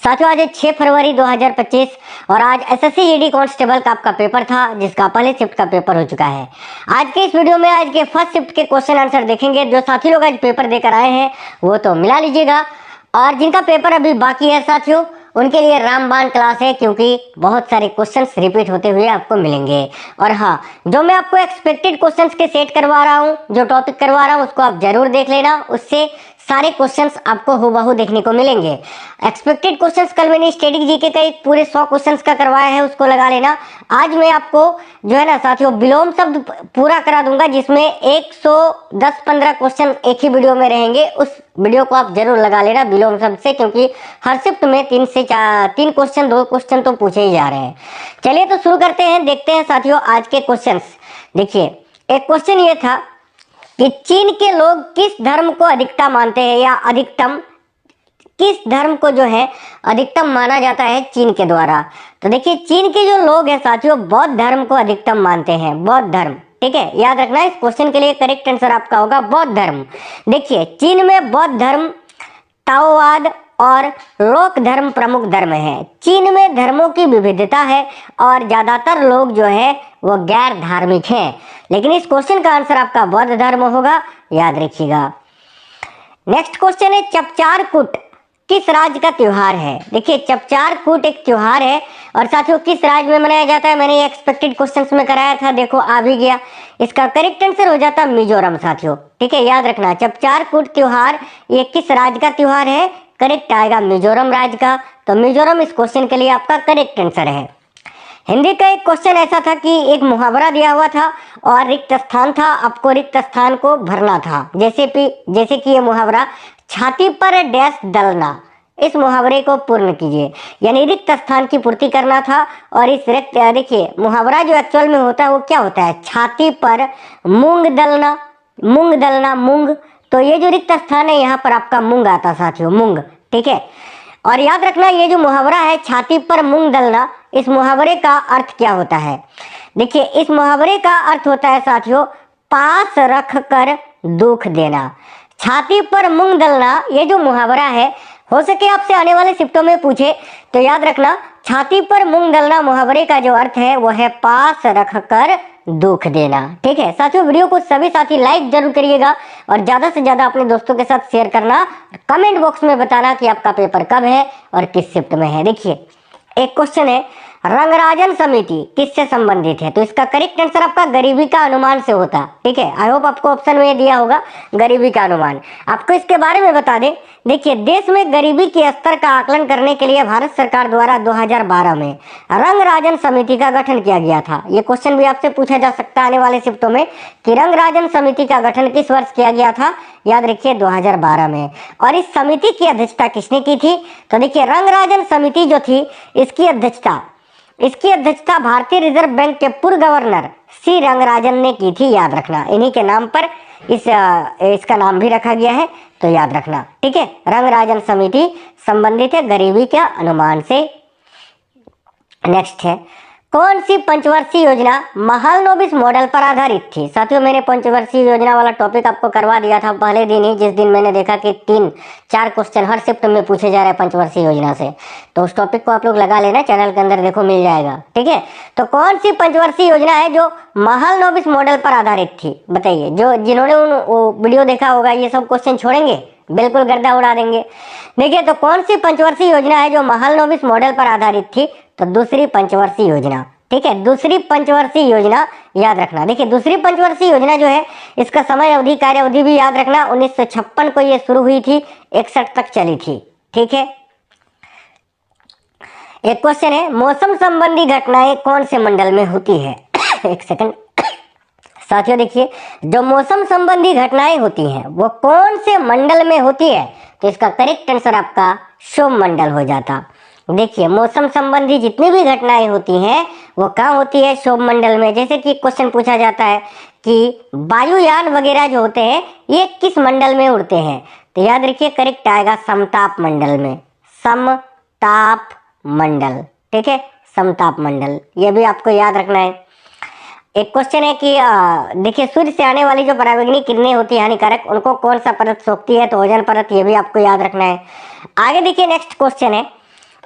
साथियों आज है 6 फरवरी 2025 और आज एसएससी जीडी कांस्टेबल का आपका पेपर था जिसका पहले शिफ्ट का पेपर हो चुका है। आज के इस वीडियो में आज के फर्स्ट शिफ्ट के क्वेश्चन आंसर देखेंगे। जो साथी लोग आज पेपर देकर आए हैं वो तो मिला लीजिएगा, और जिनका पेपर अभी बाकी है साथियों उनके लिए रामबाण क्लास है, क्योंकि बहुत सारे क्वेश्चंस रिपीट होते हुए आपको मिलेंगे। और हाँ, जो मैं आपको एक्सपेक्टेड क्वेश्चंस के सेट करवा रहा हूँ, जो टॉपिक करवा रहा हूँ उसको आप जरूर देख लेना, उससे सारे क्वेश्चंस आपको हूबहू देखने को मिलेंगे। एक्सपेक्टेड क्वेश्चंस कल मैंने स्टैटिक जीके का एक पूरे 100 क्वेश्चंस का करवाया है, उसको लगा लेना। आज मैं आपको जो है ना साथियों विलोम शब्द पूरा करा दूंगा, जिसमें 110-15 क्वेश्चन एक ही वीडियो में रहेंगे। उस वीडियो को आप जरूर लगा लेना विलोम शब्द से, क्योंकि हर शिफ्ट में 3 क्वेश्चन 2 क्वेश्चन तो पूछे ही जा रहे हैं। चलिए तो शुरू करते हैं, देखते हैं साथियों आज के क्वेश्चन। देखिए एक क्वेश्चन ये था कि चीन के लोग किस धर्म को अधिकता मानते हैं, या अधिकतम किस धर्म को जो है अधिकतम माना जाता है चीन के द्वारा। तो देखिए चीन के जो लोग हैं साथियों बौद्ध धर्म को अधिकतम मानते हैं, बौद्ध धर्म। ठीक है, याद रखना इस क्वेश्चन के लिए करेक्ट आंसर आपका होगा बौद्ध धर्म। देखिए चीन में बौद्ध धर्म, ताओवाद और लोक धर्म प्रमुख धर्म है। चीन में धर्मों की विविधता है और ज्यादातर लोग जो है वो गैर धार्मिक हैं, लेकिन इस क्वेश्चन का आंसर आपका बौद्ध धर्म होगा, याद रखिएगा। नेक्स्ट क्वेश्चन है चपचार कूट किस राज्य का त्योहार है। देखिए चपचार कूट एक त्योहार है और साथियों किस राज्य में मनाया जाता है, मैंने एक्सपेक्टेड क्वेश्चंस में कराया था, देखो आ भी गया। इसका करेक्ट आंसर हो जाता मिजोरम साथियों। ठीक है, याद रखना चपचार कूट त्योहार ये किस राज्य का त्योहार है, करेक्ट आएगा मिजोरम राज्य का। तो मिजोरम इस क्वेश्चन के लिए आपका करेक्ट आंसर है। हिंदी का एक क्वेश्चन ऐसा था कि एक मुहावरा दिया हुआ था और रिक्त स्थान था, आपको रिक्त स्थान को भरना था। जैसे कि ये मुहावरा छाती पर डैश डलना, इस मुहावरे को पूर्ण कीजिए, यानी रिक्त स्थान की पूर्ति करना था। और इस रिक्त देखिए मुहावरा जो एक्चुअल में होता है वो क्या होता है, छाती पर मूंग दलना, मूंग दलना, मूंग। तो ये जो रिक्त स्थान है यहाँ पर आपका मूंग आता साथियों, मूंग। ठीक है, और याद रखना ये जो मुहावरा है छाती पर मूंग दलना, इस मुहावरे का अर्थ क्या होता है। देखिए इस मुहावरे का अर्थ होता है साथियों पास रख कर दुख देना। छाती पर मूंग दलना ये जो मुहावरा है, हो सके आपसे आने वाले शिफ्टों में पूछे तो याद रखना छाती पर मूंग दलना मुहावरे का जो अर्थ है वो है पास रख कर दुख देना। ठीक है साथियों, वीडियो को सभी साथी लाइक जरूर करिएगा और ज्यादा से ज्यादा अपने दोस्तों के साथ शेयर करना। कमेंट बॉक्स में बताना कि आपका पेपर कब है और किस शिफ्ट में है। देखिए एक क्वेश्चन है रंगराजन समिति किससे संबंधित है, तो इसका करेक्ट आंसर आपका गरीबी का अनुमान से होता। ठीक है, आई होप आपको ऑप्शन में दिया होगा गरीबी का अनुमान। आपको इसके बारे में बता दें, देखिए देश में गरीबी के स्तर का आकलन करने के लिए भारत सरकार द्वारा 2012 में रंगराजन समिति का गठन किया गया था। ये क्वेश्चन भी आपसे पूछा जा सकता है आने वाले शिफ्टों में कि रंगराजन समिति का गठन किस वर्ष किया गया था, याद रखिए 2012 में। और इस समिति की अध्यक्षता किसने की थी, तो देखिए रंगराजन समिति जो थी इसकी अध्यक्षता भारतीय रिजर्व बैंक के पूर्व गवर्नर सी रंगराजन ने की थी, याद रखना। इन्हीं के नाम पर इसका नाम भी रखा गया है, तो याद रखना। ठीक है, रंगराजन समिति संबंधित है गरीबी के अनुमान से। नेक्स्ट है कौन सी पंचवर्षीय योजना महालनोबिस मॉडल पर आधारित थी। साथियों मैंने पंचवर्षीय योजना वाला टॉपिक आपको करवा दिया था पहले दिन ही, जिस दिन मैंने देखा कि 3-4 क्वेश्चन हर शिफ्ट में पूछे जा रहे हैं पंचवर्षीय योजना से, तो उस टॉपिक को आप लोग लगा लेना, चैनल के अंदर देखो मिल जाएगा। ठीक है, तो कौन सी पंचवर्षीय योजना है जो महालनोबिस मॉडल पर आधारित थी, बताइए। जो जिन्होंने वो वीडियो देखा होगा ये सब क्वेश्चन छोड़ेंगे, बिल्कुल गर्दा उड़ा देंगे। देखिए तो कौन सी पंचवर्षीय योजना है जो महालनोबिस मॉडल पर आधारित थी, तो दूसरी पंचवर्षीय योजना। ठीक है, दूसरी पंचवर्षीय योजना याद रखना। देखिए दूसरी पंचवर्षीय योजना जो है इसका समय अवधि कार्य अवधि भी याद रखना, 1956 को ये शुरू हुई थी, 61 तक चली थी। ठीक है, एक क्वेश्चन है मौसम संबंधी घटनाएं कौन से मंडल में होती है। एक सेकंड साथियों, देखिए जो मौसम संबंधी घटनाएं होती हैं वो कौन से मंडल में होती है, तो इसका करेक्ट आंसर आपका सोम मंडल हो जाता। देखिए मौसम संबंधी जितनी भी घटनाएं होती हैं वो कहाँ होती है, सोम मंडल में। जैसे कि क्वेश्चन पूछा जाता है कि वायुयान वगैरह जो होते हैं ये किस मंडल में उड़ते हैं, तो याद रखिए करेक्ट आएगा समताप मंडल में, समताप मंडल। ठीक है, समताप मंडल, ये भी आपको याद रखना है। एक क्वेश्चन है कि देखिए सूर्य से आने वाली जो पराबैंगनी किरणें होती है हानिकारक, उनको कौन सा परत सोखती है, तो ओजोन परत, ये भी आपको याद रखना है। आगे देखिए नेक्स्ट क्वेश्चन है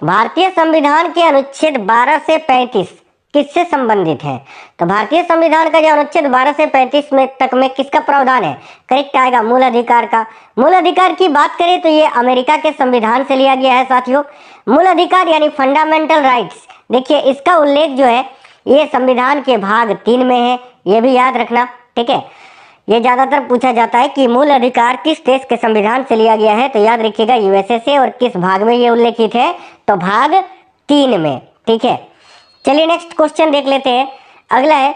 भारतीय संविधान के अनुच्छेद 12 से 35 किससे संबंधित है? तो भारतीय संविधान का जो अनुच्छेद 12 से 35 में तक में किसका प्रावधान है? करेक्ट आएगा मूल अधिकार का। मूल अधिकार की बात करें तो ये अमेरिका के संविधान से लिया गया है साथियों। मूल अधिकार यानी फंडामेंटल राइट्स, देखिए इसका उल्लेख जो है ये संविधान के भाग 3 में है, ये भी याद रखना, ठीक है। ये ज्यादातर पूछा जाता है कि मूल अधिकार किस देश के संविधान से लिया गया है, तो याद रखिएगा यूएसए से। और किस भाग में ये उल्लेखित है? तो भाग 3 में, ठीक है। चलिए नेक्स्ट क्वेश्चन देख लेते हैं। अगला है,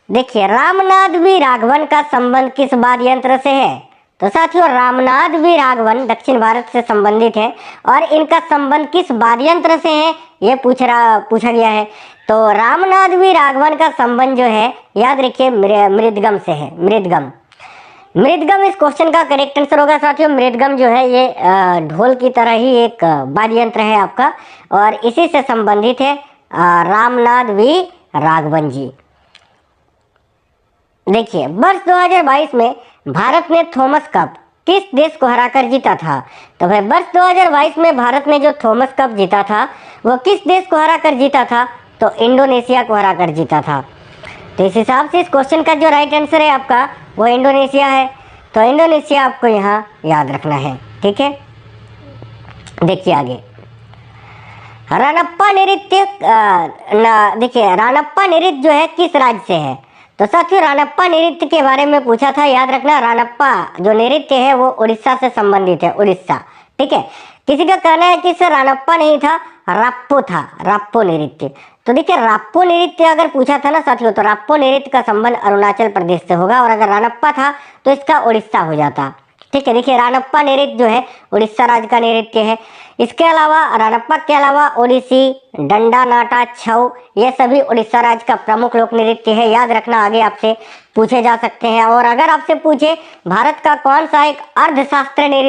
देखिए रामनाथ वी राघवन का संबंध किस वाद्य यंत्र से है? तो साथियों रामनाथ वी राघवन दक्षिण भारत से संबंधित है और इनका संबंध किस वाद्य यंत्र से है ये पूछा गया है। तो रामनाथ वी राघवन का संबंध जो है याद रखिए मृदगम से है। मृदगम इस क्वेश्चन का करेक्ट आंसर होगा साथियों। मृदगम जो है ये ढोल की तरह ही एक वाद्य यंत्र है आपका और इसी से संबंधित है रामनाथ वी राघवन जी। देखिए वर्ष 2022 में भारत ने थॉमस कप किस देश को हराकर जीता था? तो भाई वर्ष 2022 में भारत ने जो थॉमस कप जीता था वो किस देश को हराकर जीता था? तो इंडोनेशिया को हराकर जीता था। तो इस हिसाब से इस क्वेश्चन का जो राइट आंसर है आपका वो इंडोनेशिया है। तो इंडोनेशिया आपको यहाँ याद रखना है, ठीक है। देखिए आगे, रानप्पा नृत्य देखिए रानप्पा नृत्य जो है किस राज्य से है? तो साथियों रानप्पा नृत्य के बारे में पूछा था, याद रखना। रानप्पा जो नृत्य है वो उड़ीसा से संबंधित है, उड़ीसा, ठीक है। किसी का कहना है कि सर रानप्पा नहीं था, राप्पो था, राप्पो नृत्य। तो देखिए राप्पो नृत्य अगर पूछा था ना साथियों तो राप्पो नृत्य का संबंध अरुणाचल प्रदेश से होगा और अगर रानप्पा था तो इसका उड़ीसा हो जाता, ठीक है। देखिए रानप्पा नृत्य जो है उड़ीसा राज्य का नृत्य है। इसके अलावा रानप्पा के अलावा ओडिसी, डंडा नाटा, छऊ ये सभी उड़ीसा राज्य का प्रमुख लोक नृत्य है। याद रखना, आगे आपसे पूछे जा सकते हैं। और अगर आपसे पूछे भारत का कौन सा एक अर्धशास्त्रीय नृत्य